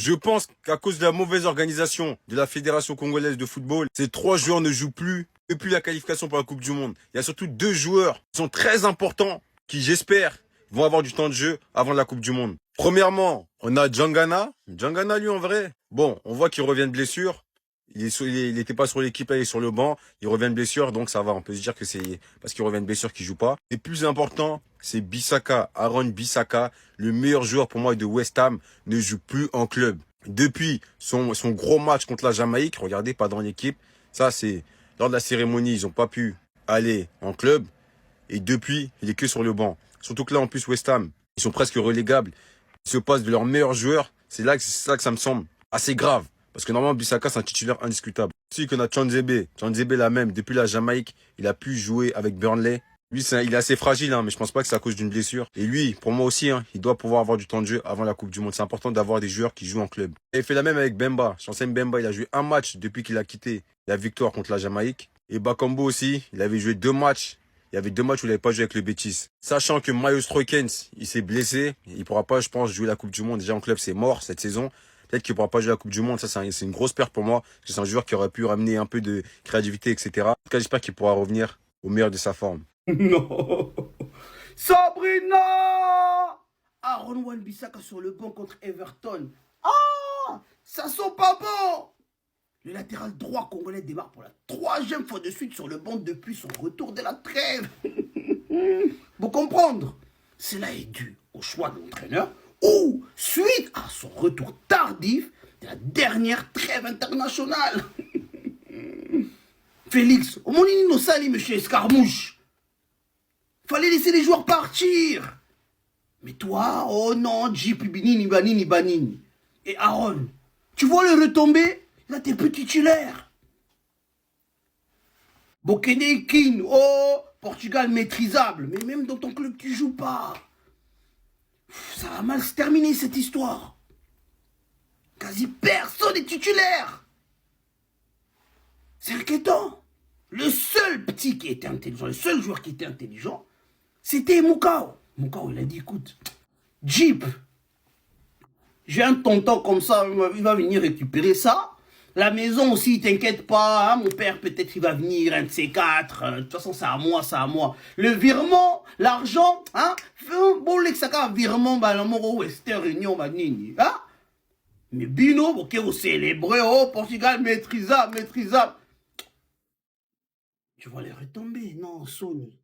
Je pense qu'à cause de la mauvaise organisation de la Fédération congolaise de football, ces 3 joueurs ne jouent plus depuis la qualification pour la Coupe du Monde. Il y a surtout 2 joueurs qui sont très importants, qui j'espère vont avoir du temps de jeu avant la Coupe du Monde. Premièrement, on a Djangana. Djangana, lui, en vrai, bon, on voit qu'il revient de blessure. Il était pas sur l'équipe, il est sur le banc. Il revient de blessure, donc ça va. On peut se dire que c'est parce qu'il revient de blessure qu'il joue pas. Et plus important, c'est Bissaka, Aaron Bissaka, le meilleur joueur pour moi de West Ham, ne joue plus en club. Depuis son gros match contre la Jamaïque, regardez, pas dans l'équipe. Ça, c'est lors de la cérémonie, ils ont pas pu aller en club. Et depuis, il est que sur le banc. Surtout que là, en plus, West Ham, ils sont presque relégables. Ils se passent de leurs meilleurs joueurs. C'est là que ça me semble assez grave. Parce que normalement, Bissaka, c'est un titulaire indiscutable. Aussi qu'on a Tchanzebe. Tchanzebe, la même. Depuis la Jamaïque, il a pu jouer avec Burnley. Lui, il est assez fragile, hein, mais je pense pas que c'est à cause d'une blessure. Et lui, pour moi aussi, hein, il doit pouvoir avoir du temps de jeu avant la Coupe du Monde. C'est important d'avoir des joueurs qui jouent en club. Il fait la même avec Bemba. Chancel Bemba, il a joué un match depuis qu'il a quitté la victoire contre la Jamaïque. Et Bakambu aussi, il avait joué 2 matchs. Il y avait 2 matchs où il n'avait pas joué avec le Betis. Sachant que Miles Stroikens, il s'est blessé. Il pourra pas, je pense, jouer la Coupe du Monde. Déjà en club, c'est mort cette saison. Peut-être qu'il pourra pas jouer la Coupe du Monde. Ça, c'est une grosse perte pour moi. Parce que c'est un joueur qui aurait pu ramener un peu de créativité, etc. En tout cas, j'espère qu'il pourra revenir au meilleur de sa forme. Non. Sabrina. Aaron Wan-Bissaka sur le banc contre Everton. Ah, ça sent pas bon. Le latéral droit congolais démarre pour la 3e fois de suite sur le banc depuis son retour de la trêve. Pour comprendre, cela est dû au choix de l'entraîneur ou suite à son retour tardif de la dernière trêve internationale. Félix, au monini no sali, monsieur Escarmouche. Fallait laisser les joueurs partir. Mais toi, oh non, Jeep, Binini, Banini, Banini. Et Aaron, tu vois le retomber? Là, t'es plus titulaire. Bokene King, oh, Portugal maîtrisable. Mais même dans ton club, tu joues pas. Ça va mal se terminer, cette histoire. Quasi personne n'est titulaire. C'est inquiétant. Le seul petit qui était intelligent, le seul joueur qui était intelligent, c'était Moukao. Moukao, il a dit, écoute, Jeep, j'ai un tonton comme ça, il va venir récupérer ça. La maison aussi, t'inquiète pas, hein, mon père peut-être il va venir, un de ces quatre. De toute façon, c'est à moi, c'est à moi. Le virement, l'argent, hein, fais un bon lexaka virement, bah, l'amour au Western Union, bah, nini, hein. Mais Bino, ok, vous célébrez, oh, Portugal maîtrisable, maîtrisable. Tu vas les retomber, non, Sony.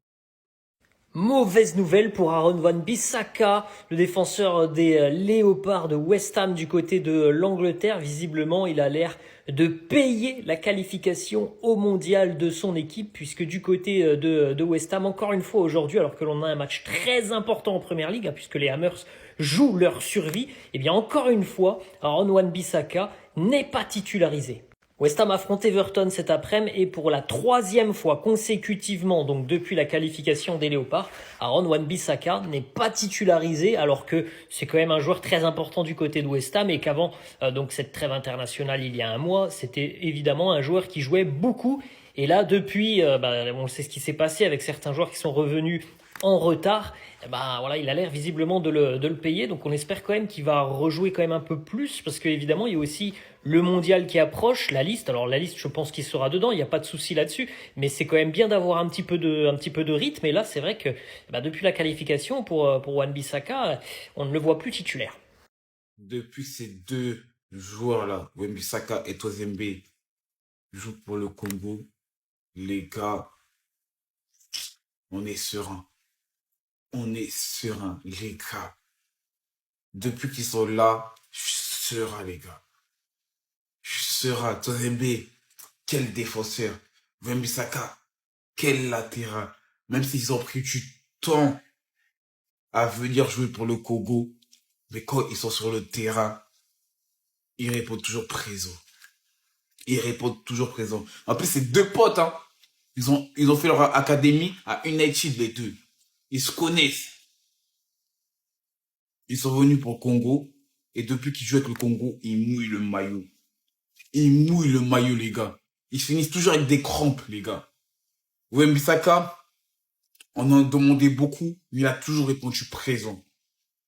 Mauvaise nouvelle pour Aaron Wan-Bissaka, le défenseur des Léopards de West Ham du côté de l'Angleterre. Visiblement, il a l'air de payer la qualification au mondial de son équipe, puisque du côté de West Ham, encore une fois aujourd'hui, alors que l'on a un match très important en Première Ligue, hein, puisque les Hammers jouent leur survie, et bien encore une fois, Aaron Wan-Bissaka n'est pas titularisé. West Ham affronte Everton cet après-midi et pour la 3e fois consécutivement, donc depuis la qualification des Léopards, Aaron Wan-Bissaka n'est pas titularisé alors que c'est quand même un joueur très important du côté de West Ham et qu'avant donc cette trêve internationale il y a un mois, c'était évidemment un joueur qui jouait beaucoup. Et là, depuis, on sait ce qui s'est passé avec certains joueurs qui sont revenus en retard. Voilà, il a l'air visiblement de le payer. Donc on espère quand même qu'il va rejouer quand même un peu plus parce qu'évidemment, il y a aussi le mondial qui approche, la liste. Alors la liste, je pense qu'il sera dedans, il n'y a pas de souci là-dessus. Mais c'est quand même bien d'avoir un petit peu de rythme. Et là, c'est vrai que depuis la qualification pour Wan-Bissaka, on ne le voit plus titulaire. Depuis ces 2 joueurs-là, Wan-Bissaka et Tozembe, jouent pour le Congo, les gars, on est serein. On est serein, les gars. Depuis qu'ils sont là, je suis serein, les gars. Je suis serein. Tozembe, quel défenseur. Wan-Bissaka, quel latéral. Même s'ils ont pris du temps à venir jouer pour le Congo, mais quand ils sont sur le terrain, ils répondent toujours présent. Ils répondent toujours présent. En plus, c'est 2 potes, hein. Ils ont fait leur académie à United, les 2. Ils se connaissent. Ils sont venus pour le Congo. Et depuis qu'ils jouent avec le Congo, ils mouillent le maillot. Ils mouillent le maillot, les gars. Ils finissent toujours avec des crampes, les gars. Wan-Bissaka, on en demandait beaucoup, mais il a toujours répondu présent.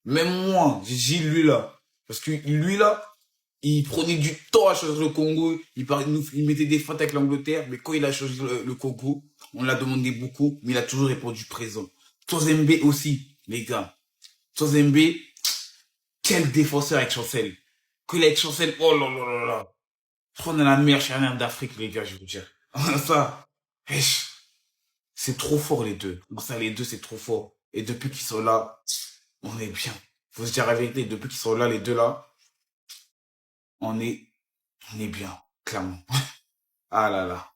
Même moi, j'ai dit lui là. Parce que lui là, Il prenait du temps à changer le Congo. Il mettait des feintes avec l'Angleterre. Mais quand il a changé le Congo, on l'a demandé beaucoup, mais il a toujours répondu présent. Tozembe aussi, les gars. Tozembe, quel défenseur avec Chancel. Que avec Chancel, oh là là là là. Je crois qu'on a la meilleure charnière d'Afrique, les gars, je vais vous dire. Ça, wesh, c'est trop fort, les deux. Ça, les deux, c'est trop fort. Et depuis qu'ils sont là, on est bien. Faut se dire la vérité, depuis qu'ils sont là, les deux là, on est bien, clairement. Ah là là.